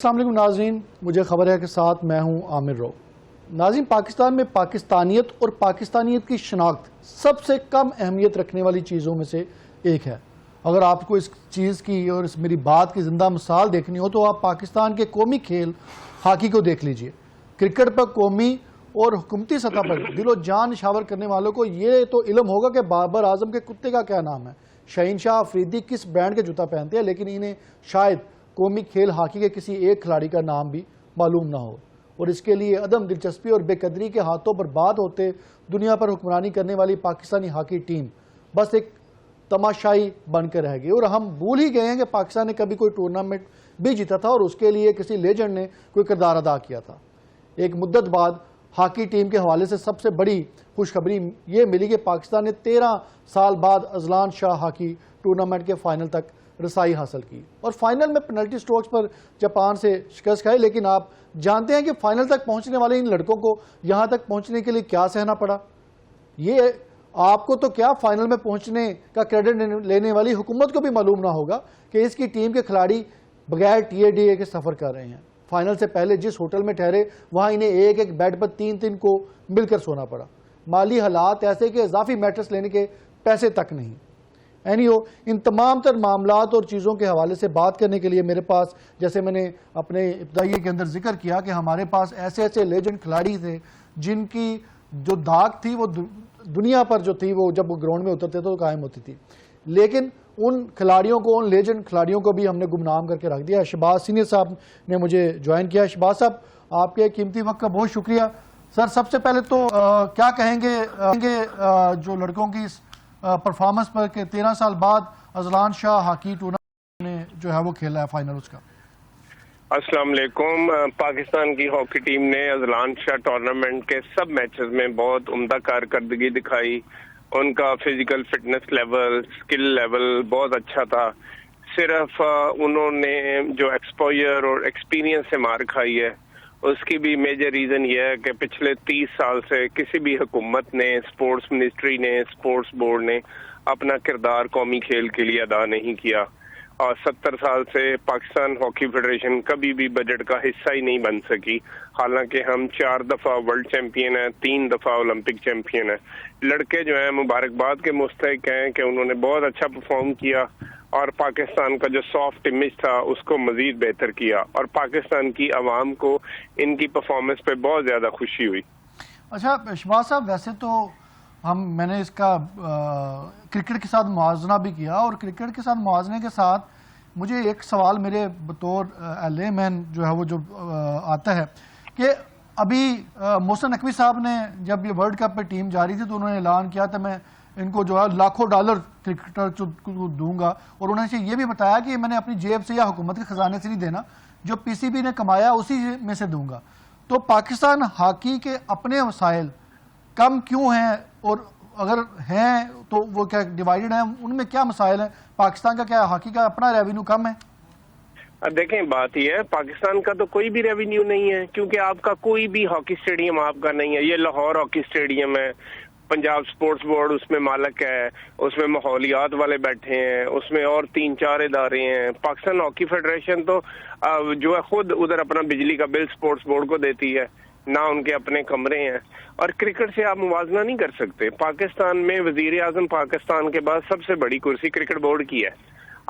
السلام علیکم ناظرین، مجھے خبر ہے کہ ساتھ میں ہوں عامر رو۔ ناظرین، پاکستان میں پاکستانیت اور پاکستانیت کی شناخت سب سے کم اہمیت رکھنے والی چیزوں میں سے ایک ہے۔ اگر آپ کو اس چیز کی اور اس میری بات کی زندہ مثال دیکھنی ہو تو آپ پاکستان کے قومی کھیل ہاکی کو دیکھ لیجئے۔ کرکٹ پر قومی اور حکومتی سطح پر دل و جان نشاور کرنے والوں کو یہ تو علم ہوگا کہ بابر اعظم کے کتے کا کیا نام ہے، شہین شاہ افریدی کس برانڈ کے جوتا پہنتے ہیں، لیکن انہیں شاید قومی کھیل ہاکی کے کسی ایک کھلاڑی کا نام بھی معلوم نہ ہو، اور اس کے لیے عدم دلچسپی اور بے قدری کے ہاتھوں برباد ہوتے دنیا پر حکمرانی کرنے والی پاکستانی ہاکی ٹیم بس ایک تماشائی بن کر رہ گئی، اور ہم بھول ہی گئے ہیں کہ پاکستان نے کبھی کوئی ٹورنامنٹ بھی جیتا تھا اور اس کے لیے کسی لیجنڈ نے کوئی کردار ادا کیا تھا۔ ایک مدت بعد ہاکی ٹیم کے حوالے سے سب سے بڑی خوشخبری یہ ملی کہ پاکستان نے 13 سال بعد اذلان شاہ ہاکی ٹورنامنٹ کے فائنل تک رسائی حاصل کی، اور فائنل میں پینلٹی سٹروکس پر جاپان سے شکست کھائی۔ لیکن آپ جانتے ہیں کہ فائنل تک پہنچنے والے ان لڑکوں کو یہاں تک پہنچنے کے لیے کیا سہنا پڑا؟ یہ آپ کو تو کیا، فائنل میں پہنچنے کا کریڈٹ لینے والی حکومت کو بھی معلوم نہ ہوگا کہ اس کی ٹیم کے کھلاڑی بغیر TADA کے سفر کر رہے ہیں۔ فائنل سے پہلے جس ہوٹل میں ٹھہرے وہاں انہیں ایک ایک بیڈ پر 3 کو مل کر سونا پڑا۔ مالی حالات ایسے کہ اضافی میٹرس لینے کے پیسے تک نہیں۔ ان تمام تر معاملات اور چیزوں کے حوالے سے بات کرنے کے لیے میرے پاس، جیسے میں نے اپنے ابتدائی کے اندر ذکر کیا کہ ہمارے پاس ایسے لیجنڈ کھلاڑی تھے جن کی جو دھاک تھی وہ دنیا پر جو تھی وہ جب وہ گراؤنڈ میں اترتے تو قائم ہوتی تھی، لیکن ان کھلاڑیوں کو، ان لیجنڈ کھلاڑیوں کو بھی ہم نے گمنام کر کے رکھ دیا۔ شہباز سینئر صاحب نے مجھے جوائن کیا۔ شہباز صاحب، آپ کے قیمتی وقت کا بہت شکریہ۔ سر، سب سے پہلے تو کیا کہیں گے جو لڑکوں کی پرفارمنس پر کہ 13 سال بعد اذلان شاہ ہاکی ٹورنامنٹ نے جو ہے وہ کھیلا ہے فائنل اس کا؟ السلام علیکم۔ پاکستان کی ہاکی ٹیم نے اذلان شاہ ٹورنامنٹ کے سب میچز میں بہت عمدہ کارکردگی دکھائی۔ ان کا فزیکل فٹنس لیول، سکل لیول بہت اچھا تھا۔ صرف انہوں نے جو ایکسپوجر اور ایکسپیرینس سے مار کھائی ہے، اس کی بھی میجر ریزن یہ ہے کہ پچھلے 30 سال سے کسی بھی حکومت نے، اسپورٹس منسٹری نے، اسپورٹس بورڈ نے اپنا کردار قومی کھیل کے لیے ادا نہیں کیا، اور 70 سال سے پاکستان ہاکی فیڈریشن کبھی بھی بجٹ کا حصہ ہی نہیں بن سکی، حالانکہ ہم 4 دفعہ ورلڈ چیمپئن ہیں، 3 دفعہ اولمپک چیمپئن ہیں۔ لڑکے جو ہیں مبارکباد کے مستحق ہیں کہ انہوں نے بہت اچھا پرفارم کیا اور پاکستان کا جو سافٹ امیج تھا اس کو مزید بہتر کیا، اور پاکستان کی عوام کو ان کی پرفارمنس پہ بہت زیادہ خوشی ہوئی۔ اچھا شہباز صاحب، ویسے تو میں نے اس کا کرکٹ کے ساتھ موازنہ بھی کیا، اور کرکٹ کے ساتھ موازنے کے ساتھ مجھے ایک سوال میرے بطور لے مین جو ہے وہ جو آتا ہے کہ ابھی محسن نقوی صاحب نے جب یہ ورلڈ کپ پہ ٹیم جاری تھی تو انہوں نے اعلان کیا تھا میں ان کو جو ہے لاکھوں ڈالر کرکٹر کو دوں گا، اور انہوں نے یہ بھی بتایا کہ میں نے اپنی جیب سے یا حکومت کے خزانے سے نہیں دینا، جو PCB نے کمایا اسی میں سے دوں گا۔ تو پاکستان ہاکی کے اپنے وسائل کم کیوں ہیں، اور اگر ہیں تو وہ کیا ڈیوائیڈڈ ہیں، ان میں کیا مسائل ہیں؟ پاکستان کا کیا ہاکی کا اپنا ریونیو کم ہے؟ دیکھیں، بات یہ ہے پاکستان کا تو کوئی بھی ریونیو نہیں ہے، کیونکہ آپ کا کوئی بھی ہاکی اسٹیڈیم آپ کا نہیں ہے۔ یہ لاہور ہاکی اسٹیڈیم ہے، پنجاب سپورٹس بورڈ اس میں مالک ہے، اس میں ماحولیات والے بیٹھے ہیں، اس میں اور 3-4 ادارے ہیں۔ پاکستان ہاکی فیڈریشن تو جو ہے خود ادھر اپنا بجلی کا بل سپورٹس بورڈ کو دیتی ہے، نہ ان کے اپنے کمرے ہیں، اور کرکٹ سے آپ موازنہ نہیں کر سکتے۔ پاکستان میں وزیر اعظم پاکستان کے بعد سب سے بڑی کرسی کرکٹ بورڈ کی ہے۔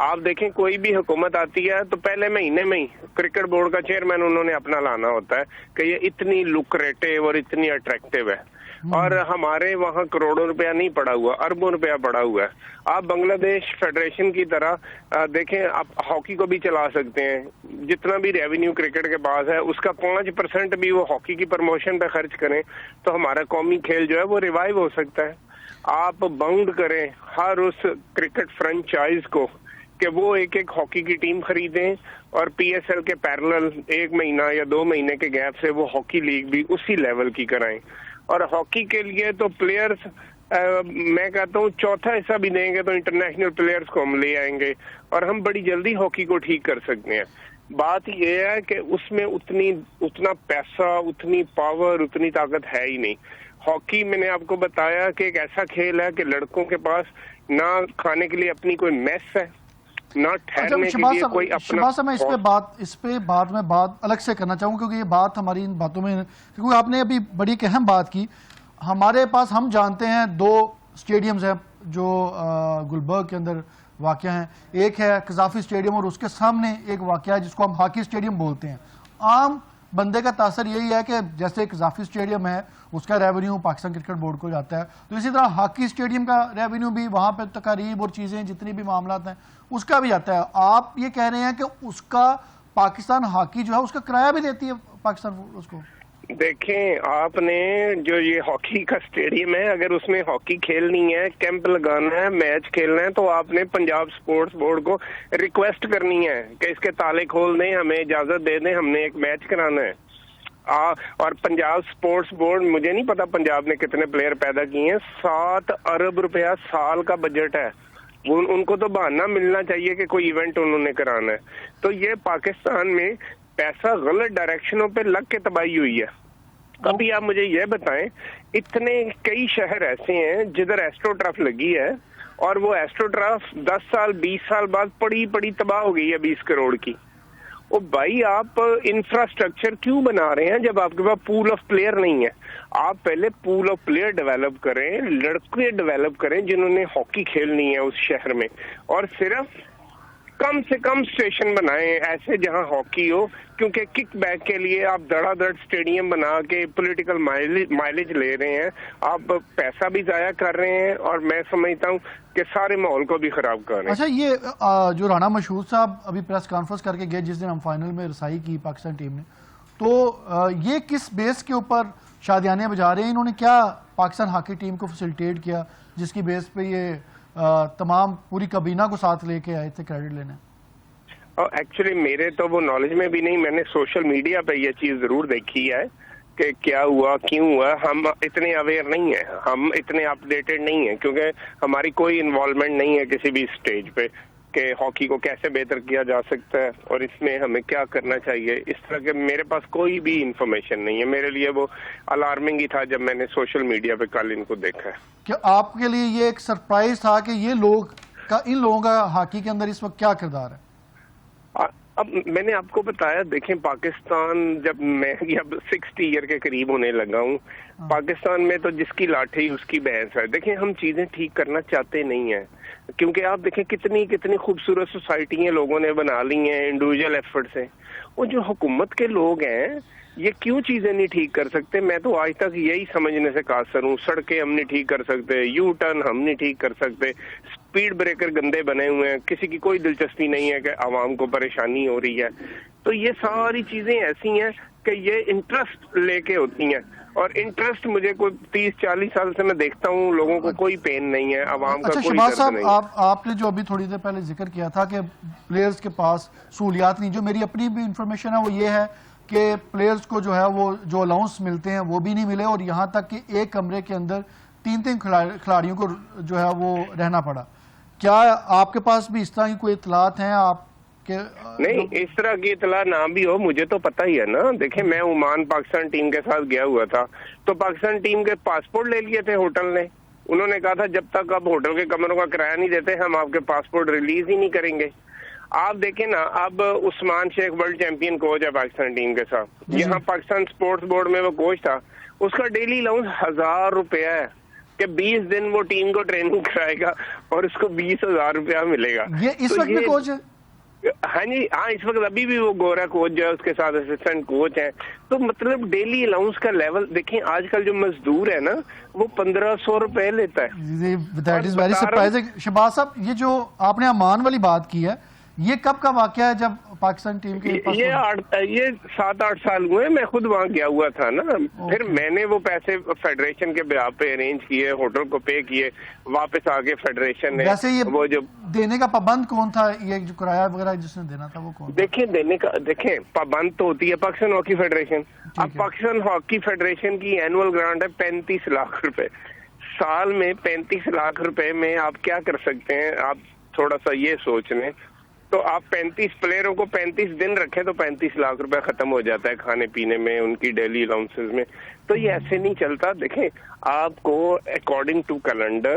آپ دیکھیں کوئی بھی حکومت آتی ہے تو پہلے مہینے میں ہی کرکٹ بورڈ کا چیئرمین انہوں نے اپنا لانا ہوتا ہے کہ یہ اتنی لوکریٹو اور اتنی اٹریکٹیو ہے، اور ہمارے وہاں کروڑوں روپیہ نہیں پڑا ہوا، اربوں روپیہ پڑا ہوا ہے۔ آپ بنگلہ دیش فیڈریشن کی طرح دیکھیں، آپ ہاکی کو بھی چلا سکتے ہیں، جتنا بھی ریونیو کرکٹ کے پاس ہے اس کا 5% بھی وہ ہاکی کی پروموشن پہ خرچ کریں تو ہمارا قومی کھیل جو ہے وہ ریوائیو ہو سکتا ہے۔ آپ باؤنڈ کریں ہر اس کرکٹ فرنچائز کو کہ وہ ایک ہاکی کی ٹیم خریدیں، اور PSL کے پیرلل 1 مہینہ یا 2 مہینے کے گیپ سے وہ ہاکی لیگ بھی اسی لیول کی کرائیں۔ اور ہاکی کے لیے تو پلیئرز میں کہتا ہوں 1/4 حصہ بھی دیں گے تو انٹرنیشنل پلیئرز کو ہم لے آئیں گے، اور ہم بڑی جلدی ہاکی کو ٹھیک کر سکتے ہیں۔ بات یہ ہے کہ اس میں اتنا پیسہ، اتنی پاور، اتنی طاقت ہے ہی نہیں۔ ہاکی میں نے آپ کو بتایا کہ ایک ایسا کھیل ہے کہ لڑکوں کے پاس نہ کھانے کے لیے اپنی کوئی میس ہے، نہ ٹھہرنے کے لیے کوئی اپنا. شہباز صاحب میں اس پہ بات میں بات الگ سے کرنا چاہوں کیونکہ یہ بات ہماری ان باتوں میں، کیونکہ آپ نے ابھی بڑی ایک اہم بات کی. ہمارے پاس ہم جانتے ہیں 2 اسٹیڈیمز ہیں جو گلبرگ کے اندر واقع ہیں. ایک ہے قذافی اسٹیڈیم اور اس کے سامنے ایک واقعہ ہے جس کو ہم ہاکی اسٹیڈیم بولتے ہیں. عام بندے کا تاثر یہی ہے کہ جیسے قذافی اسٹیڈیم ہے اس کا ریونیو پاکستان کرکٹ بورڈ کو جاتا ہے، تو اسی طرح ہاکی اسٹیڈیم کا ریونیو بھی وہاں پہ تقاریب اور چیزیں جتنی بھی معاملات ہیں اس کا بھی جاتا ہے. آپ یہ کہہ رہے ہیں کہ اس کا پاکستان ہاکی جو ہے اس کا کرایہ بھی دیتی ہے پاکستان اس کو؟ دیکھیں آپ نے جو یہ ہاکی کا اسٹیڈیم ہے، اگر اس میں ہاکی کھیلنی ہے، کیمپ لگانا ہے، میچ کھیلنا ہے، تو آپ نے پنجاب سپورٹس بورڈ کو ریکویسٹ کرنی ہے کہ اس کے تالے کھول دیں، ہمیں اجازت دے دیں، ہم نے ایک میچ کرانا ہے. اور پنجاب سپورٹس بورڈ، مجھے نہیں پتا پنجاب نے کتنے پلیئر پیدا کیے ہیں، 7 ارب روپیہ سال کا بجٹ ہے. ان کو تو بہانہ ملنا چاہیے کہ کوئی ایونٹ انہوں نے کرانا ہے. تو یہ پاکستان میں پیسہ غلط ڈائریکشنوں پہ لگ کے تباہی ہوئی ہے. ابھی آپ مجھے یہ بتائیں، اتنے کئی شہر ایسے ہیں جدھر ایسٹرو ٹرف لگی ہے اور وہ ایسٹرو ٹرف 10 سال 20 سال بعد پڑی تباہ ہو گئی ہے 20 کروڑ کی. وہ بھائی آپ انفراسٹرکچر کیوں بنا رہے ہیں جب آپ کے پاس پول آف پلیئر نہیں ہے؟ آپ پہلے پول آف پلیئر ڈیولپ کریں، لڑکے ڈیولپ کریں جنہوں نے ہاکی کھیلنی ہے اس شہر میں، اور صرف کم سے کم اسٹیشن بنائیں ایسے جہاں ہاکی ہو. کیونکہ کک بیک کے لیے آپ دڑا دڑ اسٹیڈیم بنا کے پولیٹیکل مائلیج لے رہے ہیں، آپ پیسہ بھی ضائع کر رہے ہیں، اور میں سمجھتا ہوں کہ سارے ماحول کو بھی خراب کر رہے ہیں. اچھا، یہ جو رانا مشہود صاحب ابھی پریس کانفرنس کر کے گئے جس دن ہم فائنل میں رسائی کی پاکستان ٹیم نے، تو یہ کس بیس کے اوپر شادیانے بجا رہے ہیں؟ انہوں نے کیا پاکستان ہاکی ٹیم کو فیسلٹیٹ کیا جس کی بیس پہ یہ تمام پوری کابینہ کو ساتھ لے کے آئے تھے کریڈٹ لینے؟ ایکچولی میرے تو وہ نالج میں بھی نہیں، میں نے سوشل میڈیا پہ یہ چیز ضرور دیکھی ہے کہ کیا ہوا کیوں ہوا. ہم اتنے اویئر نہیں ہیں، ہم اتنے اپ ڈیٹڈ نہیں ہیں، کیونکہ ہماری کوئی انوالومنٹ نہیں ہے کسی بھی سٹیج پہ کہ ہاکی کو کیسے بہتر کیا جا سکتا ہے اور اس میں ہمیں کیا کرنا چاہیے. اس طرح کے میرے پاس کوئی بھی انفارمیشن نہیں ہے. میرے لیے وہ الارمنگ ہی تھا جب میں نے سوشل میڈیا پہ کل ان کو دیکھا. کہ آپ کے لیے یہ ایک سرپرائز تھا کہ یہ ان لوگوں کا ہاکی کے اندر اس وقت کیا کردار ہے؟ اب میں نے آپ کو بتایا، دیکھیں پاکستان جب میں اب 60 ایئر کے قریب ہونے لگا ہوں، پاکستان میں تو جس کی لاٹھی اس کی بھینس ہے. دیکھیں ہم چیزیں ٹھیک کرنا چاہتے نہیں ہیں، کیونکہ آپ دیکھیں کتنی خوبصورت سوسائٹیاں لوگوں نے بنا لی ہیں انڈیویجول ایفرٹ سے. وہ جو حکومت کے لوگ ہیں یہ کیوں چیزیں نہیں ٹھیک کر سکتے؟ میں تو آج تک یہی سمجھنے سے قاصر ہوں. سڑکیں ہم نہیں ٹھیک کر سکتے، یو ٹرن ہم نہیں ٹھیک کر سکتے، سپیڈ بریکر گندے بنے ہوئے ہیں، کسی کی کوئی دلچسپی نہیں ہے کہ عوام کو پریشانی ہو رہی ہے. تو یہ ساری چیزیں ایسی ہیں کہ یہ انٹرسٹ لے کے ہوتی ہیں، اور انٹرسٹ مجھے کوئی 30-40 سال سے میں دیکھتا ہوں لوگوں کو کوئی پین نہیں ہے، عوام کا کوئی درد نہیں ہے. آپ نے جو ابھی تھوڑی دیر پہلے ذکر کیا تھا کہ پلیئرز کے پاس سہولیات نہیں، جو میری اپنی بھی انفارمیشن ہے وہ یہ ہے کہ پلیئرز کو جو ہے وہ جو الاؤنس ملتے ہیں وہ بھی نہیں ملے، اور یہاں تک کہ ایک کمرے کے اندر 3 کھلاڑیوں کو جو ہے وہ رہنا پڑا. کیا آپ کے پاس بھی اس طرح کی کوئی اطلاعات ہیں؟ آپ کے نہیں، اس طرح کی اطلاع نہ بھی ہو مجھے تو پتہ ہی ہے نا. دیکھیں میں عمان پاکستان ٹیم کے ساتھ گیا ہوا تھا، تو پاکستان ٹیم کے پاسپورٹ لے لیے تھے ہوٹل نے. انہوں نے کہا تھا جب تک آپ ہوٹل کے کمروں کا کرایہ نہیں دیتے ہم آپ کے پاسپورٹ ریلیز ہی نہیں کریں گے. آپ دیکھیں نا، اب عثمان شیخ ورلڈ چیمپئن کوچ ہے پاکستان ٹیم کے ساتھ، یہاں پاکستان سپورٹس بورڈ میں وہ کوچ تھا، اس کا ڈیلی الاؤنس 1000 روپیہ ہے کہ 20 دن وہ ٹیم کو ٹریننگ کرائے گا اور اس کو 20,000 روپیہ ملے گا. یہ اس وقت بھی کوچ ہے؟ ہاں جی، ہاں اس وقت ابھی بھی وہ گورا کوچ جو ہے اس کے ساتھ اسسٹنٹ کوچ ہیں. تو مطلب ڈیلی الاؤنس کا لیول دیکھیں. آج کل جو مزدور ہے نا وہ 1500 روپے لیتا ہے. That is very surprising. Shahbaz صاحب، یہ جو آپ نے امان والی بات کی ہے یہ کب کا واقعہ ہے جب پاکستان ٹیم کے یہ 7-8 سال ہوئے. میں خود وہاں گیا ہوا تھا نا. پھر میں نے وہ پیسے فیڈریشن کے بیاہ پہ ارینج کیے، ہوٹل کو پے کیے، واپس آگے فیڈریشن نے. ویسے یہ وہ جو دینے کا پابند کون تھا؟ یہ جو کرایہ وغیرہ جس نے دینا تھا وہ کون؟ دیکھیں پابند تو ہوتی ہے پاکستان ہاکی فیڈریشن. اب پاکستان ہاکی فیڈریشن کی اینول گرانٹ ہے 35 لاکھ روپے سال میں. 35 لاکھ روپے میں آپ کیا کر سکتے ہیں؟ آپ تھوڑا سا یہ سوچ لیں. تو آپ 35 پلیئروں کو 35 دن رکھیں تو 35 لاکھ روپے ختم ہو جاتا ہے کھانے پینے میں، ان کی ڈیلی الاؤنسز میں. تو یہ ایسے نہیں چلتا. دیکھیں آپ کو اکارڈنگ ٹو کیلنڈر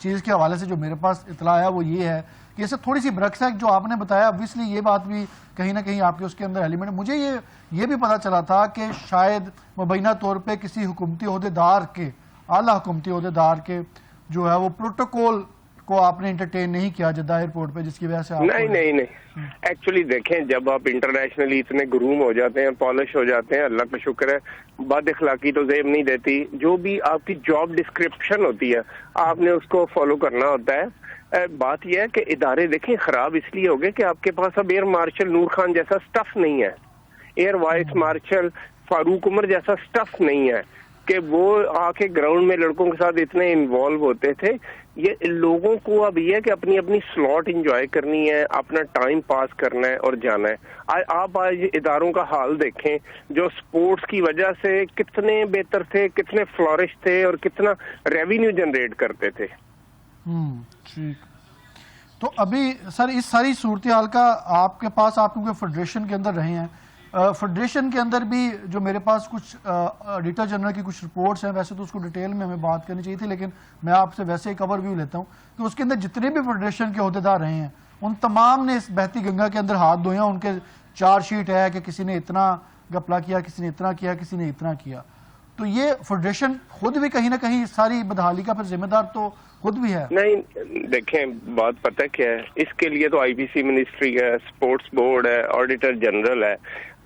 چیز کے حوالے سے جو میرے پاس اطلاع ہے وہ یہ ہے کہ اسے تھوڑی سی برعکس ہے جو آپ نے بتایا. obviously یہ بات بھی کہیں نہ کہیں آپ کے اس کے اندر ایلیمنٹ. مجھے یہ بھی پتا چلا تھا کہ شاید مبینہ طور پہ کسی حکومتی عہدیدار کے, اعلیٰ حکومتی عہدیدار کے جو ہے وہ پروٹوکول کو آپ نے انٹرٹین نہیں کیا جدہ ایئرپورٹ پہ, جس کی وجہ سے آپ نہیں ایکچولی دیکھیں, جب آپ انٹرنیشنلی اتنے گروم ہو جاتے ہیں, پالش ہو جاتے ہیں, اللہ کا شکر ہے بد اخلاقی تو زیب نہیں دیتی. جو بھی آپ کی جاب ڈسکرپشن ہوتی ہے آپ نے اس کو فالو کرنا ہوتا ہے. بات یہ ہے کہ ادارے دیکھیں خراب اس لیے ہو گئے کہ آپ کے پاس اب ایئر مارشل نور خان جیسا سٹف نہیں ہے, ایئر وائس مارشل فاروق عمر جیسا سٹف نہیں ہے کہ وہ آ کے گراؤنڈ میں لڑکوں کے ساتھ اتنے انوالو ہوتے تھے. یہ لوگوں کو اب یہ ہے کہ اپنی اپنی سلاٹ انجوائے کرنی ہے, اپنا ٹائم پاس کرنا ہے اور جانا ہے. آپ آج اداروں کا حال دیکھیں جو سپورٹس کی وجہ سے کتنے بہتر تھے, کتنے فلورش تھے اور کتنا ریونیو جنریٹ کرتے تھے. ٹھیک. تو ابھی سر اس ساری صورتحال کا آپ کے پاس, آپ کیونکہ فیڈریشن کے اندر رہے ہیں, فیڈریشن کے اندر بھی جو میرے پاس کچھ ایڈیٹر جنرل کی کچھ رپورٹس ہیں, ویسے تو اس کو ڈیٹیل میں ہمیں بات کرنی چاہیے تھی لیکن میں آپ سے ویسے ہی کور ویو لیتا ہوں کہ اس کے اندر جتنے بھی فیڈریشن کے عہدیدار رہے ہیں ان تمام نے اس بہتی گنگا کے اندر ہاتھ دھوئے ہیں. ان کے چارج شیٹ ہے کہ کسی نے اتنا گپلا کیا, کسی نے اتنا کیا, کسی نے اتنا کیا. تو یہ فیڈریشن خود بھی کہیں نہ کہیں ساری بدحالی کا پھر ذمہ دار تو خود بھی ہے. نہیں دیکھیں بات پتہ کیا ہے, اس کے لیے تو آئی پی سی منسٹری ہے, سپورٹس بورڈ ہے, آڈیٹر جنرل ہے.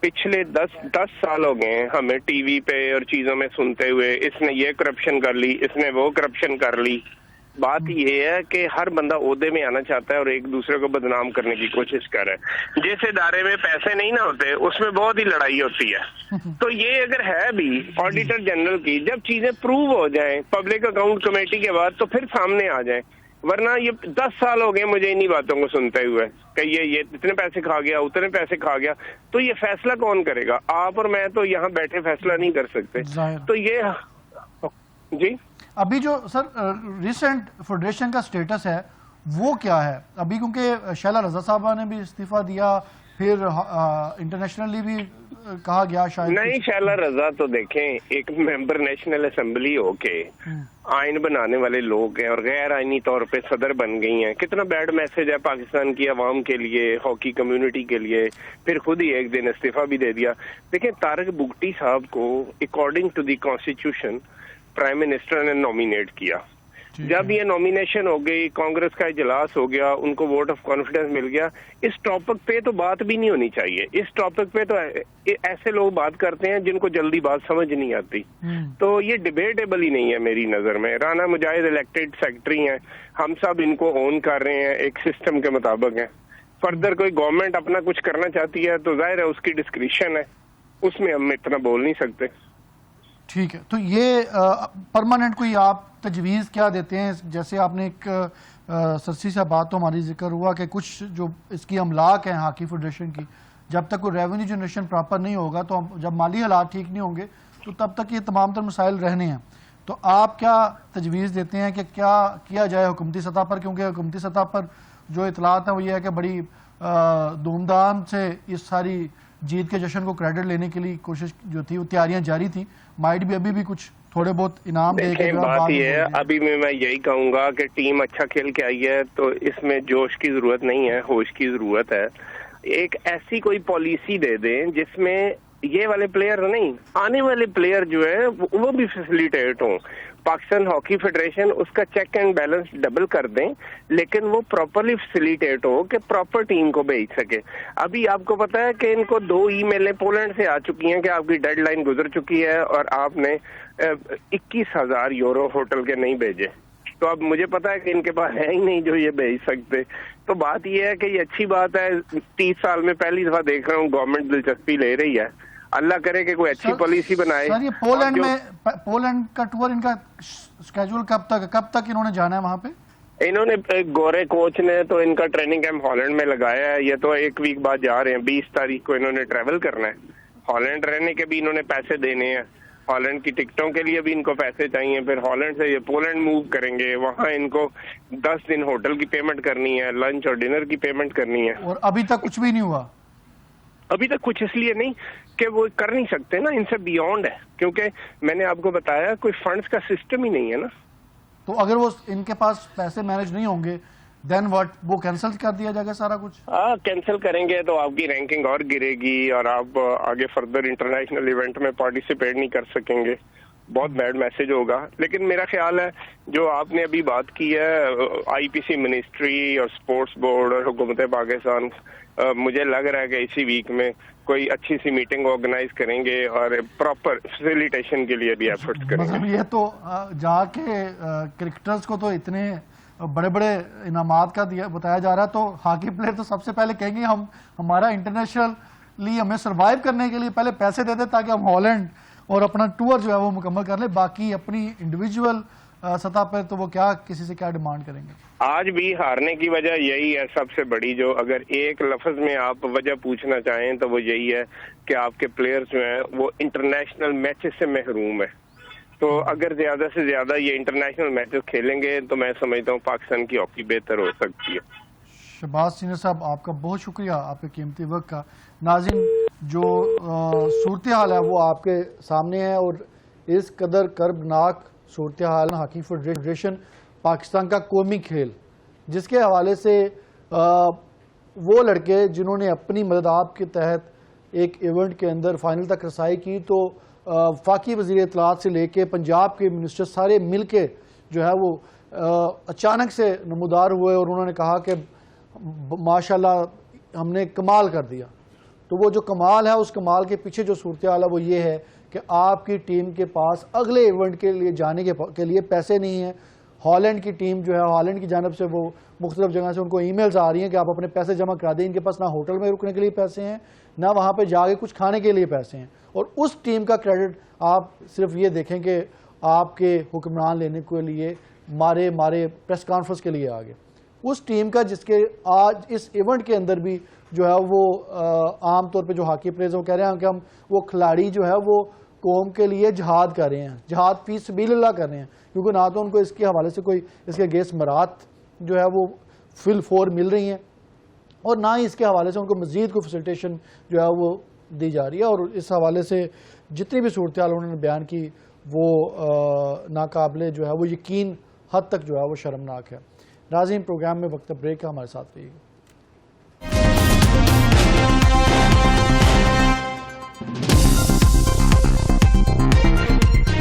پچھلے 10 سال ہو گئے ہیں ہمیں ٹی وی پہ اور چیزوں میں سنتے ہوئے اس نے یہ کرپشن کر لی, اس نے وہ کرپشن کر لی. بات یہ ہے کہ ہر بندہ عہدے میں آنا چاہتا ہے اور ایک دوسرے کو بدنام کرنے کی کوشش کر رہا ہے. جس ادارے میں پیسے نہیں نہ ہوتے اس میں بہت ہی لڑائی ہوتی ہے. تو یہ اگر ہے بھی آڈیٹر جنرل کی, جب چیزیں پروو ہو جائیں پبلک اکاؤنٹ کمیٹی کے بعد تو پھر سامنے آ جائیں. ورنہ یہ 10 سال ہو گئے مجھے انہی باتوں کو سنتے ہوئے کہ یہ اتنے پیسے کھا گیا, اتنے پیسے کھا گیا. تو یہ فیصلہ کون کرے گا؟ آپ اور میں تو یہاں بیٹھے فیصلہ نہیں کر سکتے. تو یہ جی ابھی جو سر ریسنٹ فیڈریشن کا سٹیٹس ہے وہ کیا ہے ابھی؟ کیونکہ شیلا رضا صاحبہ نے بھی استعفیٰ دیا, پھر انٹرنیشنلی بھی کہا گیا شاید نہیں. شیلا رضا تو دیکھیں ایک ممبر نیشنل اسمبلی ہو کے آئین بنانے والے لوگ ہیں اور غیر آئینی طور پہ صدر بن گئی ہیں. کتنا بیڈ میسج ہے پاکستان کی عوام کے لیے, ہاکی کمیونٹی کے لیے. پھر خود ہی ایک دن استعفیٰ بھی دے دیا. دیکھیں طارق بگٹی صاحب کو according to the constitution prime minister نے نامینیٹ کیا. جب یہ نامینیشن ہو گئی, کانگریس کا اجلاس ہو گیا, ان کو ووٹ آف کانفیڈنس مل گیا. اس ٹاپک پہ تو بات بھی نہیں ہونی چاہیے. اس ٹاپک پہ تو ایسے لوگ بات کرتے ہیں جن کو جلدی بات سمجھ نہیں آتی. تو یہ ڈیبیٹیبل ہی نہیں ہے میری نظر میں. رانا مجاہد الیکٹڈ سیکرٹری ہیں, ہم سب ان کو اون کر رہے ہیں, ایک سسٹم کے مطابق ہیں. فردر کوئی گورنمنٹ اپنا کچھ کرنا چاہتی ہے تو ظاہر ہے اس کی ڈسکریشن ہے, اس میں ہم اتنا بول نہیں سکتے. ٹھیک ہے. تو یہ پرماننٹ کوئی آپ تجویز کیا دیتے ہیں؟ جیسے آپ نے ایک سرسی سے بات تو ہماری ذکر ہوا کہ کچھ جو اس کی املاک ہیں ہاکی فیڈریشن کی, جب تک کوئی ریونیو جنریشن پراپر نہیں ہوگا تو جب مالی حالات ٹھیک نہیں ہوں گے تو تب تک یہ تمام تر مسائل رہنے ہیں. تو آپ کیا تجویز دیتے ہیں کہ کیا کیا جائے حکومتی سطح پر؟ کیونکہ حکومتی سطح پر جو اطلاعات ہیں وہ یہ ہے کہ بڑی دھوم دھام سے اس ساری جیت کے جشن کو کریڈٹ لینے کے لیے کوشش جو تھی وہ تیاریاں جاری تھیں. مائٹ بھی ابھی بھی کچھ تھوڑے بہت انعام دے کے. بات یہ ہے ابھی میں یہی کہوں گا کہ ٹیم اچھا کھیل کے آئی ہے تو اس میں جوش کی ضرورت نہیں ہے, ہوش کی ضرورت ہے. ایک ایسی کوئی پالیسی دے دیں جس میں یہ والے پلیئر نہیں, آنے والے پلیئر جو ہے وہ بھی فیسیلیٹیٹ ہوں. پاکستان ہاکی فیڈریشن اس کا چیک اینڈ بیلنس ڈبل کر دیں, لیکن وہ پراپرلی فیسیلیٹیٹ ہو کہ پراپر ٹیم کو بھیج سکے. ابھی آپ کو پتا ہے کہ ان کو 2 ای میلیں پولینڈ سے آ چکی ہیں کہ آپ کی ڈیڈ لائن گزر چکی ہے اور آپ نے 21,000 یورو ہوٹل کے نہیں بھیجے. تو اب مجھے پتا ہے کہ ان کے پاس ہے ہی نہیں جو یہ بھیج سکتے. تو بات یہ ہے کہ یہ اچھی بات ہے, 30 سال میں پہلی دفعہ دیکھ رہا ہوں گورنمنٹ دلچسپی لے رہی ہے. اللہ کرے کہ کوئی اچھی پالیسی بنائے. سر یہ پولینڈ میں پولینڈ کا ٹور ان کا سکیجول کب تک انہوں نے جانا ہے وہاں پہ؟ انہوں نے گورے کوچ نے تو ان کا ٹریننگ کیمپ ہالینڈ میں لگایا ہے. یہ تو 1 ویک بعد جا رہے ہیں, 20 تاریخ کو انہوں نے ٹریول کرنا ہے. ہالینڈ رہنے کے بھی انہوں نے پیسے دینے ہیں, ہالینڈ کی ٹکٹوں کے لیے بھی ان کو پیسے چاہیے. پھر ہالینڈ سے یہ پولینڈ موو کریں گے, وہاں ان کو 10 دن ہوٹل کی پیمنٹ کرنی ہے, لنچ اور ڈنر کی پیمنٹ کرنی ہے. اور ابھی تک کچھ بھی نہیں ہوا. ابھی تک کچھ اس لیے نہیں کہ وہ کر نہیں سکتے نا, ان سے بیونڈ ہے. کیونکہ میں نے آپ کو بتایا کوئی فنڈز کا سسٹم ہی نہیں ہے نا. تو اگر وہ ان کے پاس پیسے مینج نہیں ہوں گے دین واٹ, وہ کینسل کر دیا جائے گا سارا کچھ؟ ہاں کینسل کریں گے تو آپ کی رینکنگ اور گرے گی اور آپ آگے فردر انٹرنیشنل ایونٹ میں پارٹیسپیٹ نہیں کر سکیں گے. بہت بیڈ میسج ہوگا. لیکن میرا خیال ہے جو آپ نے ابھی بات کی ہے آئی پی سی منسٹری اور سپورٹس بورڈ اور حکومت پاکستان, مجھے لگ رہا ہے کہ اسی ویک میں کوئی اچھی سی میٹنگ آرگنائز کریں گے اور پراپر فیسیلیٹیشن کے لیے بھی ایفرٹس کریں گے. مطلب یہ تو جہاں کے کرکٹرز کو تو اتنے بڑے بڑے انعامات کا بتایا جا رہا ہے, تو ہاکی پلیئر تو سب سے پہلے کہیں گے ہمارا انٹرنیشنلی ہمیں سروائیو کرنے کے لیے پہلے پیسے دے دیں تاکہ ہم ہالینڈ اور اپنا ٹور جو ہے وہ مکمل کر لیں, باقی اپنی انڈیویجول سطح پر تو وہ کیا کسی سے کیا ڈیمانڈ کریں گے. آج بھی ہارنے کی وجہ یہی ہے سب سے بڑی, جو اگر ایک لفظ میں آپ وجہ پوچھنا چاہیں تو وہ یہی ہے کہ آپ کے پلیئرز جو ہیں وہ انٹرنیشنل میچز سے محروم ہے. تو اگر زیادہ سے زیادہ یہ انٹرنیشنل میچز کھیلیں گے تو میں سمجھتا ہوں پاکستان کی ہاکی بہتر ہو سکتی ہے. شہباز سینئر صاحب آپ کا بہت شکریہ آپ کے قیمتی وقت کا. ناظرین, جو صورتحال ہے وہ آپ کے سامنے ہے اور اس قدر کربناک صورتحال ہاکی فیڈریشن پاکستان کا قومی کھیل, جس کے حوالے سے وہ لڑکے جنہوں نے اپنی مدد آپ کے تحت ایک ایونٹ کے اندر فائنل تک رسائی کی, تو وفاقی وزیر اطلاعات سے لے کے پنجاب کے منسٹر سارے مل کے جو ہے وہ اچانک سے نمودار ہوئے اور انہوں نے کہا کہ ماشاءاللہ ہم نے کمال کر دیا. تو وہ جو کمال ہے اس کمال کے پیچھے جو صورتحال ہے وہ یہ ہے کہ آپ کی ٹیم کے پاس اگلے ایونٹ کے لیے جانے کے لیے پیسے نہیں ہیں. ہالینڈ کی ٹیم جو ہے, ہالینڈ کی جانب سے وہ مختلف جگہ سے ان کو ای میلز آ رہی ہیں کہ آپ اپنے پیسے جمع کرا دیں. ان کے پاس نہ ہوٹل میں رکنے کے لیے پیسے ہیں, نہ وہاں پہ جا کے کچھ کھانے کے لیے پیسے ہیں. اور اس ٹیم کا کریڈٹ آپ صرف یہ دیکھیں کہ آپ کے حکمران لینے کے لیے مارے پریس کانفرنس کے لیے آگے. اس ٹیم کا جس کے آج اس ایونٹ کے اندر بھی جو ہے وہ عام طور پہ جو ہاکی پلیئرز وہ کہہ رہے ہیں کہ ہم وہ کھلاڑی جو ہے وہ قوم کے لیے جہاد کر رہے ہیں, جہاد فی سبیل اللہ کر رہے ہیں, کیونکہ نہ تو ان کو اس کے حوالے سے کوئی اس کے گیس مرات جو ہے وہ فل فور مل رہی ہیں اور نہ ہی اس کے حوالے سے ان کو مزید کوئی فیسیلیٹیشن جو ہے وہ دی جا رہی ہے. اور اس حوالے سے جتنی بھی صورتحال انہوں نے بیان کی وہ ناقابل جو ہے وہ یقین حد تک جو ہے وہ شرمناک ہے. ناظرین, پروگرام میں وقت بریک کا, ہمارے ساتھ رہیے گا.